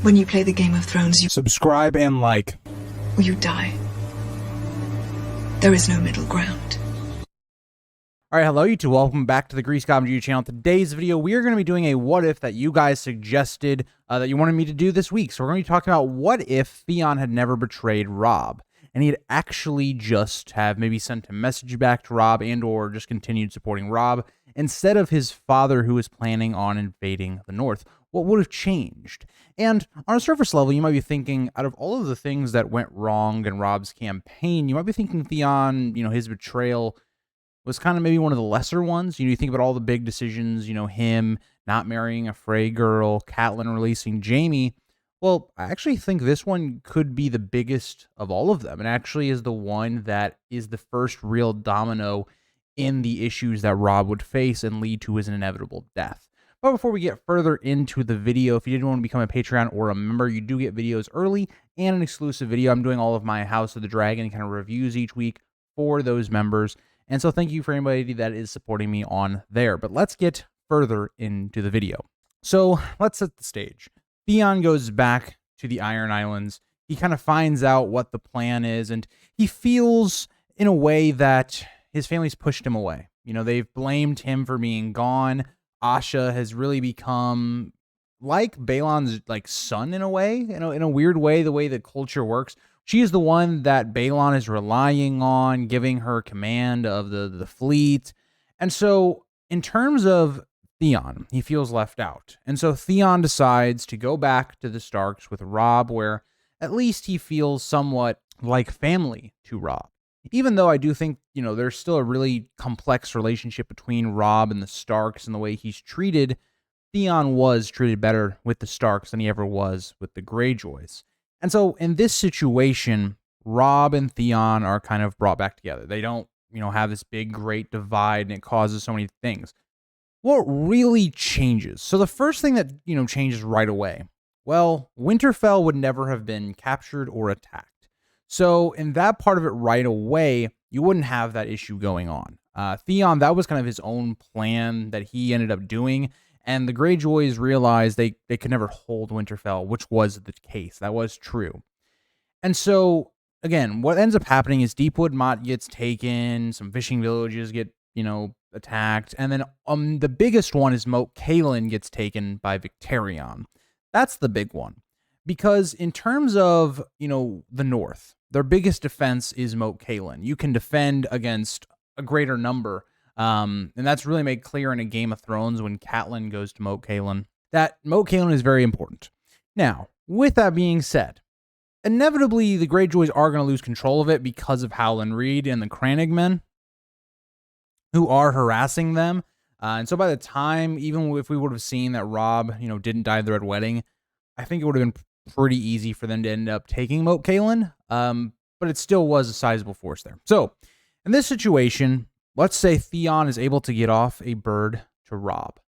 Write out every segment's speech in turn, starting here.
When you play the Game of Thrones, you Subscribe and like. or you die. There is no middle ground. All right, hello YouTube. Welcome back to the Grease Comedy channel. Today's video, we are going to be doing a what if that you guys suggested that you wanted me to do this week. So we're going to be talking about what if Theon had never betrayed Robb and he had actually just have maybe sent a message back to Robb and or just continued supporting Robb instead of his father who was planning on invading the North. What would have changed? And on a surface level, you might be thinking, out of all of the things that went wrong in Robb's campaign, you might be thinking Theon, his betrayal was kind of maybe one of the lesser ones. You think about all the big decisions, him not marrying a Frey girl, Catelyn releasing Jaime. Well, I actually think this one could be the biggest of all of them. It actually is the one that is the first real domino in the issues that Robb would face and lead to his inevitable death. But before we get further into the video, if you didn't want to become a Patreon or a member, you do get videos early and an exclusive video. I'm doing all of my House of the Dragon kind of reviews each week for those members. And so thank you for anybody that is supporting me on there. But let's get further into the video. So let's set the stage. Theon goes back to the Iron Islands. He kind of finds out what the plan is, and he feels in a way that his family's pushed him away. They've blamed him for being gone. Asha has really become like Balon's son in a way, in a weird way, the way that culture works. She is the one that Balon is relying on, giving her command of the fleet. And so in terms of Theon, he feels left out. And so Theon decides to go back to the Starks with Robb, where at least he feels somewhat like family to Robb. Even though I do think, there's still a really complex relationship between Robb and the Starks and the way he's treated, Theon was treated better with the Starks than he ever was with the Greyjoys. And so in this situation, Robb and Theon are kind of brought back together. They don't, have this big, great divide, and it causes so many things. What really changes? So the first thing that, changes right away, well, Winterfell would never have been captured or attacked. So in that part of it right away, you wouldn't have that issue going on. Theon, that was kind of his own plan that he ended up doing. And the Greyjoys realized they could never hold Winterfell, which was the case. That was true. And so, again, what ends up happening is Deepwood Mott gets taken, some fishing villages get, attacked, and then the biggest one is Moat Cailin gets taken by Victarion. That's the big one. Because in terms of, the North, their biggest defense is Moat Cailin. You can defend against a greater number. And that's really made clear in a Game of Thrones when Catelyn goes to Moat Cailin, that Moat Cailin is very important. Now, with that being said, inevitably the Greyjoys are going to lose control of it because of Howland Reed and the Crannogmen, who are harassing them. And so by the time, even if we would have seen that Robb, didn't die at the Red Wedding, I think it would have been pretty easy for them to end up taking Moat Cailin. But it still was a sizable force there. So in this situation, let's say Theon is able to get off a bird to Robb.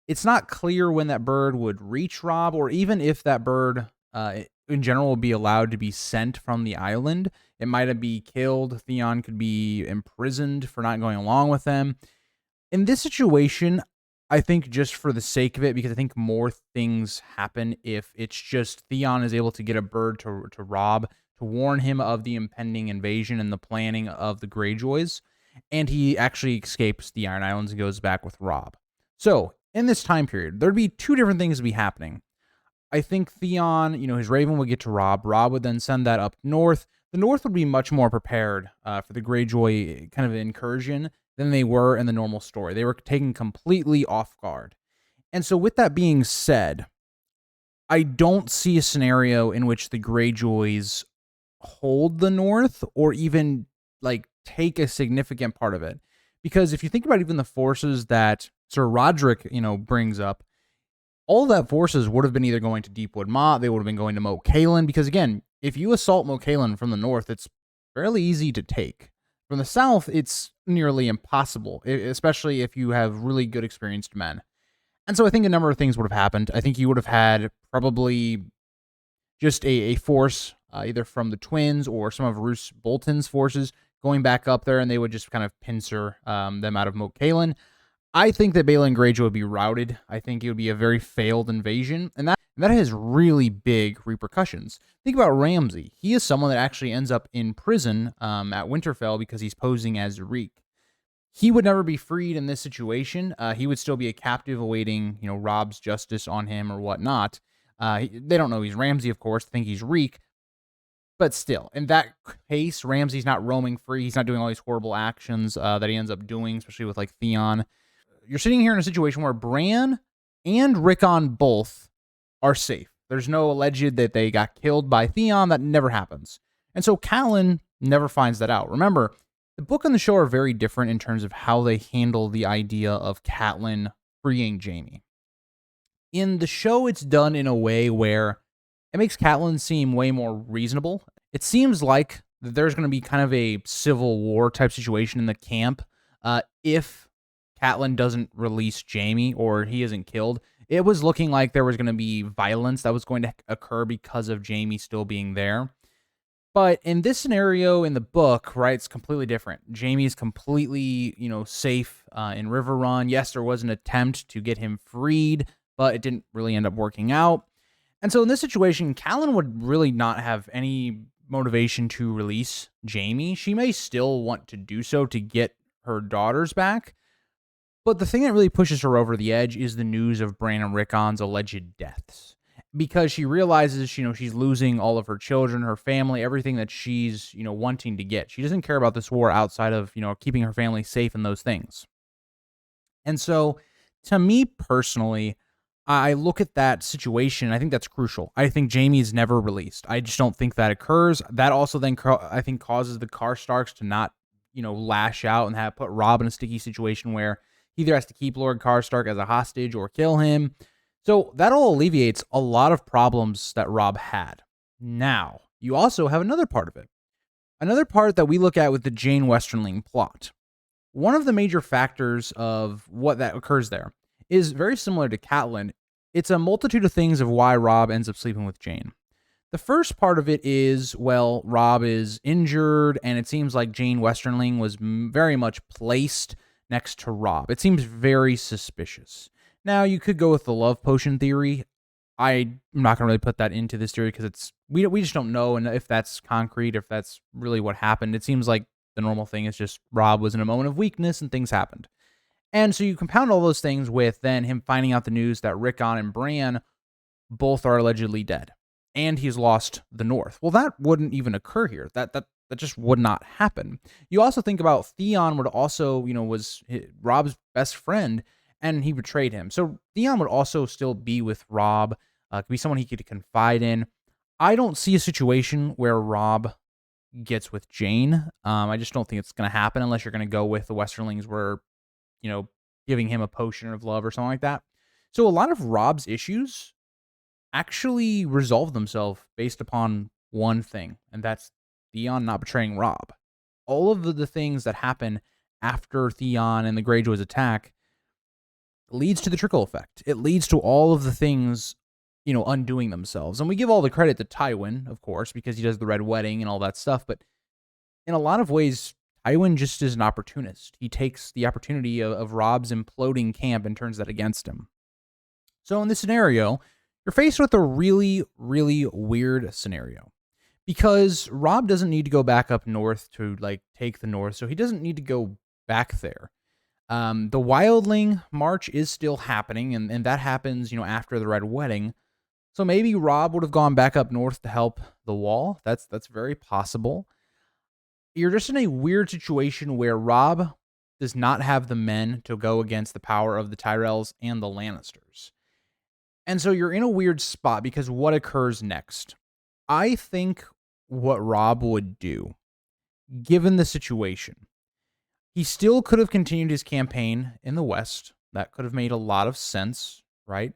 It's not clear when that bird would reach Robb, or even if that bird in general will be allowed to be sent from the island. It might be killed. Theon could be imprisoned for not going along with them. In this situation, I think just for the sake of it, because I think more things happen if it's just Theon is able to get a bird to Robb to warn him of the impending invasion and the planning of the Greyjoys, and he actually escapes the Iron Islands and goes back with Robb. So in this time period, there'd be two different things to be happening. I think Theon, his Raven would get to Robb. Robb would then send that up north. The North would be much more prepared for the Greyjoy kind of incursion than they were in the normal story. They were taken completely off guard. And so with that being said, I don't see a scenario in which the Greyjoys hold the North or even take a significant part of it. Because if you think about even the forces that Sir Roderick, brings up, all that forces would have been either going to Deepwood Mott, they would have been going to Moat Cailin, because again, if you assault Moat Cailin from the north, it's fairly easy to take. From the south, it's nearly impossible, especially if you have really good experienced men. And so I think a number of things would have happened. I think you would have had probably just a force, either from the twins or some of Roose Bolton's forces going back up there, and they would just kind of pincer them out of Moat Cailin. I think that Balon Greyjoy would be routed. I think it would be a very failed invasion, and And that has really big repercussions. Think about Ramsay. He is someone that actually ends up in prison at Winterfell because he's posing as Reek. He would never be freed in this situation. He would still be a captive awaiting, Robb's justice on him or whatnot. They don't know he's Ramsay, of course, think he's Reek. But still, in that case, Ramsay's not roaming free. He's not doing all these horrible actions that he ends up doing, especially with like Theon. You're sitting here in a situation where Bran and Rickon both are safe. There's no alleged that they got killed by Theon. That never happens. And so Catelyn never finds that out. Remember, the book and the show are very different in terms of how they handle the idea of Catelyn freeing Jaime. In the show, it's done in a way where it makes Catelyn seem way more reasonable. It seems like there's going to be kind of a civil war type situation in the camp if Catelyn doesn't release Jaime or he isn't killed. It was looking like there was going to be violence that was going to occur because of Jaime still being there. But in this scenario in the book, right, it's completely different. Jaime's completely, safe in River Run. Yes, there was an attempt to get him freed, but it didn't really end up working out. And so in this situation, Catelyn would really not have any motivation to release Jaime. She may still want to do so to get her daughters back. But the thing that really pushes her over the edge is the news of Bran and Rickon's alleged deaths. Because she realizes, she's losing all of her children, her family, everything that she's, wanting to get. She doesn't care about this war outside of, keeping her family safe and those things. And so, to me personally, I look at that situation. I think that's crucial. I think Jaime is never released. I just don't think that occurs. That also then, I think, causes the Karstarks to not, lash out and put Robb in a sticky situation where he either has to keep Lord Karstark as a hostage or kill him. So that all alleviates a lot of problems that Robb had. Now, you also have another part of it. Another part that we look at with the Jane Westerling plot. One of the major factors of what that occurs there is very similar to Catelyn. It's a multitude of things of why Robb ends up sleeping with Jane. The first part of it is, well, Robb is injured, and it seems like Jane Westerling was very much placed next to Robb. It seems very suspicious. Now, you could go with the love potion theory. I'm not going to really put that into this theory because we just don't know and if that's concrete, if that's really what happened. It seems like the normal thing is just Robb was in a moment of weakness and things happened. And so you compound all those things with then him finding out the news that Rickon and Bran both are allegedly dead. And he's lost the North. Well, that wouldn't even occur here. That just would not happen. You also think about Theon would also, was Robb's best friend, and he betrayed him. So Theon would also still be with Robb, could be someone he could confide in. I don't see a situation where Robb gets with Jane. I just don't think it's going to happen unless you're going to go with the Westerlings where, giving him a potion of love or something like that. So a lot of Robb's issues actually resolve themselves based upon one thing, and that's Theon not betraying Robb. All of the things that happen after Theon and the Greyjoys attack leads to the trickle effect. It leads to all of the things, undoing themselves. And we give all the credit to Tywin, of course, because he does the Red Wedding and all that stuff. But in a lot of ways, Tywin just is an opportunist. He takes the opportunity of Robb's imploding camp and turns that against him. So in this scenario, you're faced with a really, really weird scenario. Because Robb doesn't need to go back up north to, take the North. So he doesn't need to go back there. The Wildling March is still happening, and that happens, after the Red Wedding. So maybe Robb would have gone back up north to help the Wall. That's very possible. You're just in a weird situation where Robb does not have the men to go against the power of the Tyrells and the Lannisters. And so you're in a weird spot because what occurs next? I think what Robb would do, given the situation, he still could have continued his campaign in the West. That could have made a lot of sense, right?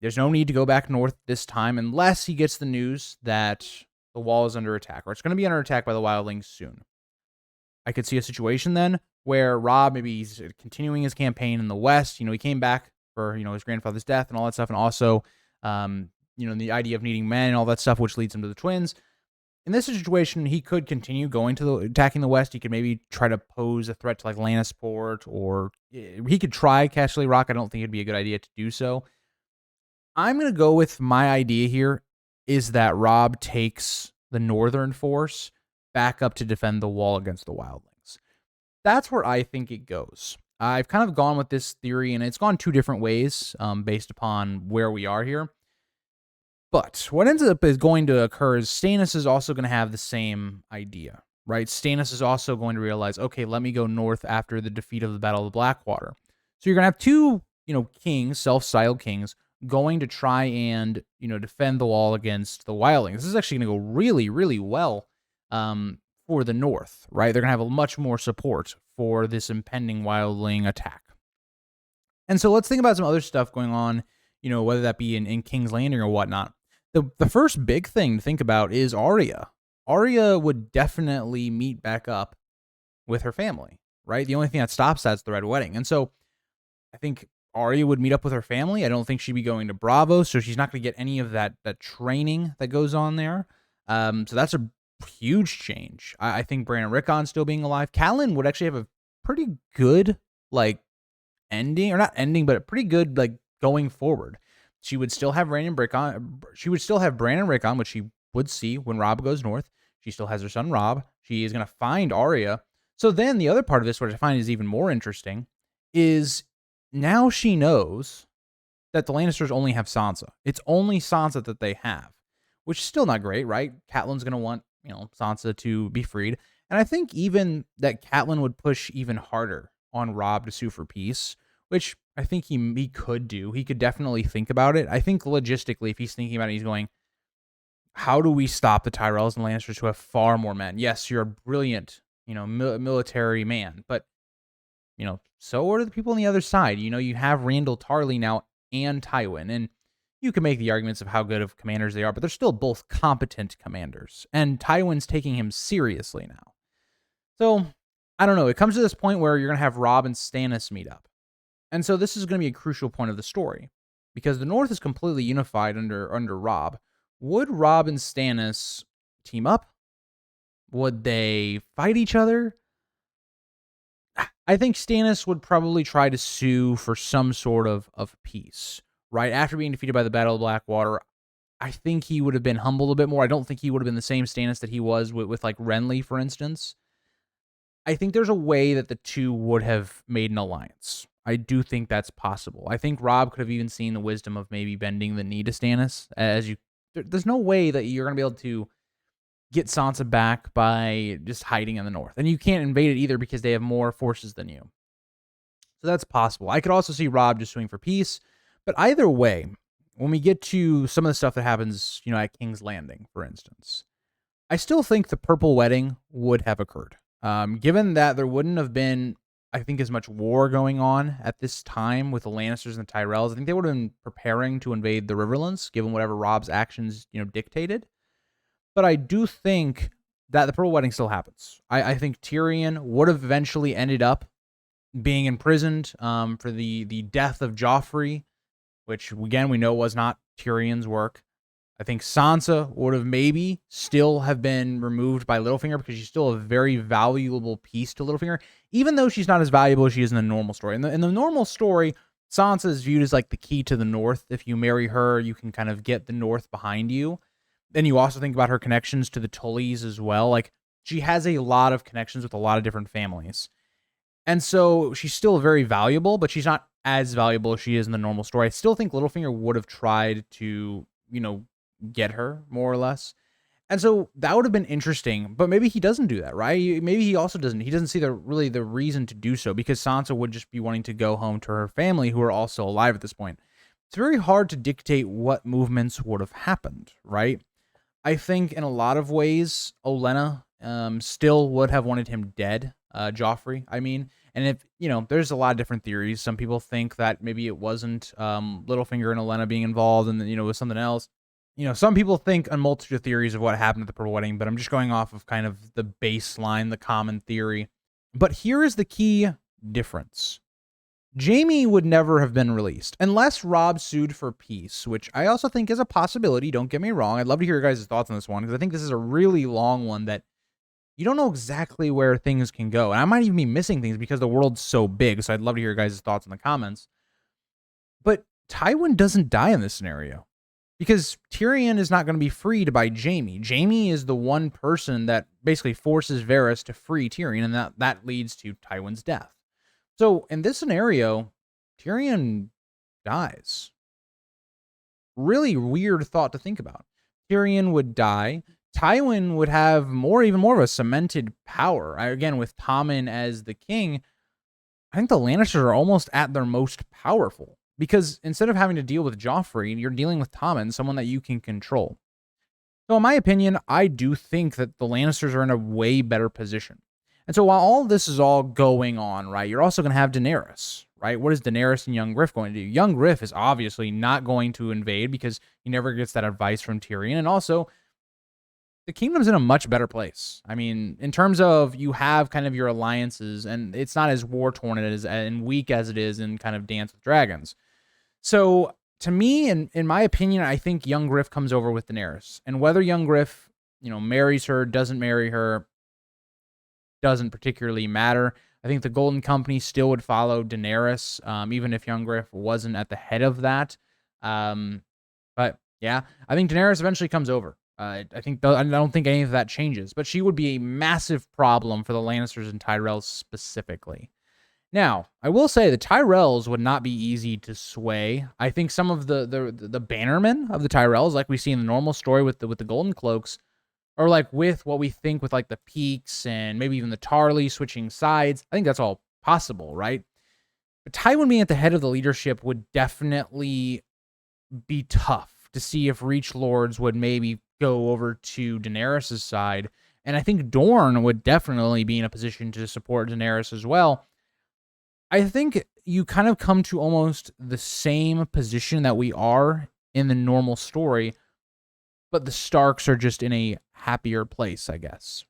There's no need to go back north this time unless he gets the news that the Wall is under attack, or it's going to be under attack by the Wildlings soon. I could see a situation then where Robb, maybe he's continuing his campaign in the West. He came back for, his grandfather's death and all that stuff, and also, the idea of needing men and all that stuff, which leads him to the twins. In this situation, he could continue going to attacking the West. He could maybe try to pose a threat to Lannisport, or he could try Castle Rock. I don't think it'd be a good idea to do so. I'm going to go with my idea here is that Robb takes the northern force back up to defend the wall against the wildlings. That's where I think it goes. I've kind of gone with this theory, and it's gone two different ways based upon where we are here. But what ends up is going to occur is Stannis is also going to have the same idea, right? Stannis is also going to realize, okay, let me go north after the defeat of the Battle of the Blackwater. So you're going to have two, kings, self-styled kings, going to try and, defend the wall against the wildlings. This is actually going to go really, really well for the north, right? They're going to have much more support for this impending wildling attack. And so let's think about some other stuff going on, whether that be in King's Landing or whatnot. The first big thing to think about is Arya. Arya would definitely meet back up with her family, right? The only thing that stops that's the Red Wedding. And so I think Arya would meet up with her family. I don't think she'd be going to Bravo, so she's not going to get any of that training that goes on there. So that's a huge change. I think Bran Rickon still being alive. Catelyn would actually have a pretty good, ending, or not ending, but a pretty good, going forward. She would still have Bran and Rickon. She would still have Bran and Rickon, which she would see when Robb goes north. She still has her son Robb. She is going to find Arya. So then the other part of this, which I find is even more interesting, is now she knows that the Lannisters only have Sansa. It's only Sansa that they have, which is still not great, right? Catelyn's going to want, Sansa to be freed. And I think even that Catelyn would push even harder on Robb to sue for peace, which I think he could do. He could definitely think about it. I think logistically, if he's thinking about it, he's going, how do we stop the Tyrells and Lannisters who have far more men? Yes, you're a brilliant, military man, but, so are the people on the other side. You have Randall Tarley now and Tywin, and you can make the arguments of how good of commanders they are, but they're still both competent commanders, and Tywin's taking him seriously now. So, I don't know. It comes to this point where you're going to have Robb and Stannis meet up. And so this is going to be a crucial point of the story, because the North is completely unified under Robb. Would Robb and Stannis team up? Would they fight each other? I think Stannis would probably try to sue for some sort of peace, right? After being defeated by the Battle of Blackwater, I think he would have been humbled a bit more. I don't think he would have been the same Stannis that he was with Renly, for instance. I think there's a way that the two would have made an alliance. I do think that's possible. I think Robb could have even seen the wisdom of maybe bending the knee to Stannis. There's no way that you're going to be able to get Sansa back by just hiding in the north. And you can't invade it either because they have more forces than you. So that's possible. I could also see Robb just suing for peace. But either way, when we get to some of the stuff that happens, at King's Landing, for instance, I still think the Purple Wedding would have occurred. Given that there wouldn't have been, I think, as much war going on at this time with the Lannisters and the Tyrells, I think they would have been preparing to invade the Riverlands, given whatever Robb's actions, dictated. But I do think that the Purple Wedding still happens. I think Tyrion would have eventually ended up being imprisoned for the death of Joffrey, which, again, we know was not Tyrion's work. I think Sansa would have maybe still have been removed by Littlefinger because she's still a very valuable piece to Littlefinger, even though she's not as valuable as she is in the normal story. In the normal story, Sansa is viewed as the key to the North. If you marry her, you can kind of get the North behind you. Then you also think about her connections to the Tullys as well. She has a lot of connections with a lot of different families. And so she's still very valuable, but she's not as valuable as she is in the normal story. I still think Littlefinger would have tried to, get her, more or less. And so that would have been interesting, but maybe he doesn't do that, right? Maybe he also doesn't. He doesn't see the reason to do so, because Sansa would just be wanting to go home to her family, who are also alive at this point. It's very hard to dictate what movements would have happened, right? I think in a lot of ways, Olenna still would have wanted him dead, Joffrey, I mean. And if, there's a lot of different theories. Some people think that maybe it wasn't Littlefinger and Olenna being involved and, it was something else. Some people think a multitude of theories of what happened at the Purple Wedding, but I'm just going off of kind of the baseline, the common theory. But here is the key difference. Jaime would never have been released unless Robb sued for peace, which I also think is a possibility. Don't get me wrong. I'd love to hear your guys' thoughts on this one, because I think this is a really long one that you don't know exactly where things can go. And I might even be missing things because the world's so big. So I'd love to hear your guys' thoughts in the comments. But Tywin doesn't die in this scenario because Tyrion is not going to be freed by Jaime. Jaime is the one person that basically forces Varys to free Tyrion, and that leads to Tywin's death. So in this scenario, Tyrion dies. Really weird thought to think about. Tyrion would die. Tywin would have even more of a cemented power. Again, with Tommen as the king, I think the Lannisters are almost at their most powerful because instead of having to deal with Joffrey, you're dealing with Tommen, someone that you can control. So in my opinion, I do think that the Lannisters are in a way better position. And so while all this is all going on, right, you're also going to have Daenerys, right? What is Daenerys and young Griff going to do? Young Griff is obviously not going to invade because he never gets that advice from Tyrion. And also, the kingdom's in a much better place. I mean, in terms of you have kind of your alliances, and it's not as war-torn and weak as it is in kind of Dance with Dragons. So to me, in my opinion, I think young Griff comes over with Daenerys. And whether young Griff, marries her, doesn't marry her, doesn't particularly matter. I think the Golden Company still would follow Daenerys, even if young Griff wasn't at the head of that. But yeah, I think Daenerys eventually comes over. I don't think any of that changes, but she would be a massive problem for the Lannisters and Tyrells specifically. Now, I will say the Tyrells would not be easy to sway. I think some of the bannermen of the Tyrells, like we see in the normal story with the Golden Cloaks, or like with what we think with like the Peaks and maybe even the Tarly switching sides. I think that's all possible, right? But Tywin being at the head of the leadership would definitely be tough to see if Reach Lords would maybe go over to Daenerys' side. And I think Dorne would definitely be in a position to support Daenerys as well. I think you kind of come to almost the same position that we are in the normal story, but the Starks are just in a happier place, I guess.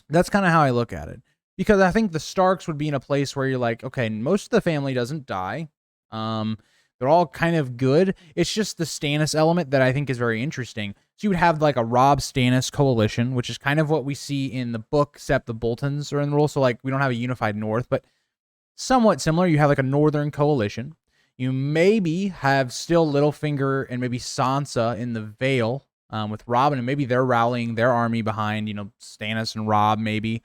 That's kind of how I look at it. Because I think the Starks would be in a place where you're like, okay, most of the family doesn't die. They're all kind of good. It's just the Stannis element that I think is very interesting. So you would have like a Robb Stannis coalition, which is kind of what we see in the book, except the Boltons are in the role. So like we don't have a unified North, but somewhat similar. You have like a Northern coalition. You maybe have still Littlefinger and maybe Sansa in the Vale with Robin, and maybe they're rallying their army behind, Stannis and Robb maybe.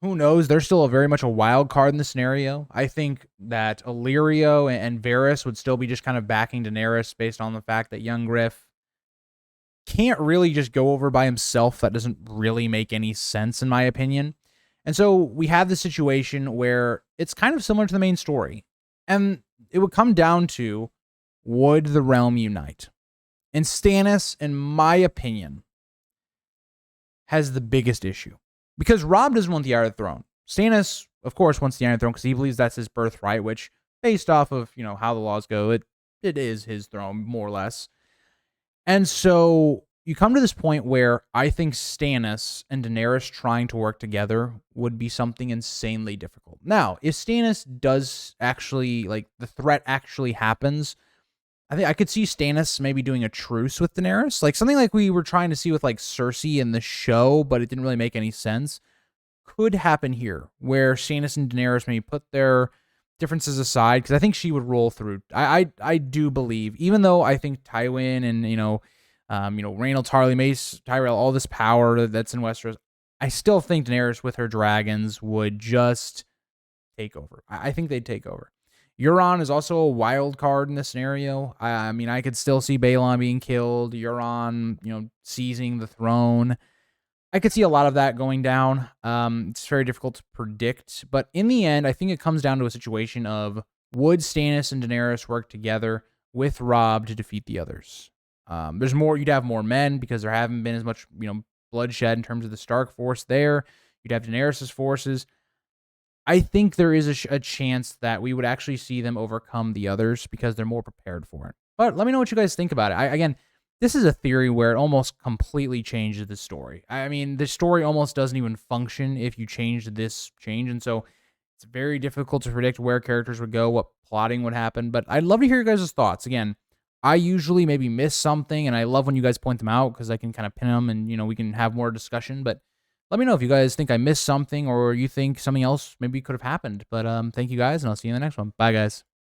Who knows? They're still very much a wild card in the scenario. I think that Illyrio and Varys would still be just kind of backing Daenerys based on the fact that young Griff can't really just go over by himself. That doesn't really make any sense in my opinion. And so we have this situation where it's kind of similar to the main story. And it would come down to, would the realm unite? And Stannis, in my opinion, has the biggest issue. Because Robb doesn't want the Iron Throne. Stannis, of course, wants the Iron Throne because he believes that's his birthright, which, based off of, how the laws go, it is his throne, more or less. And so you come to this point where I think Stannis and Daenerys trying to work together would be something insanely difficult. Now, if Stannis does actually, the threat actually happens, I think I could see Stannis maybe doing a truce with Daenerys. Like something like we were trying to see with Cersei in the show, but it didn't really make any sense. Could happen here, where Stannis and Daenerys maybe put their differences aside, because I think she would roll through. I do believe, even though I think Tywin and, Rhaenys, Tarly, Mace, Tyrell, all this power that's in Westeros, I still think Daenerys with her dragons would just take over. I think they'd take over. Euron is also a wild card in this scenario. I mean, I could still see Balon being killed, Euron, seizing the throne. I could see a lot of that going down. It's very difficult to predict. But in the end, I think it comes down to a situation of, would Stannis and Daenerys work together with Robb to defeat the others? You'd have more men because there haven't been as much, bloodshed in terms of the Stark force there. You'd have Daenerys' forces. I think there is a chance that we would actually see them overcome the others because they're more prepared for it. But let me know what you guys think about it. Again, this is a theory where it almost completely changes the story. I mean, the story almost doesn't even function if you change this change. And so it's very difficult to predict where characters would go, what plotting would happen. But I'd love to hear your guys' thoughts. Again, I usually maybe miss something, and I love when you guys point them out because I can kind of pin them and, we can have more discussion. But let me know if you guys think I missed something or you think something else maybe could have happened. But thank you guys, and I'll see you in the next one. Bye, guys.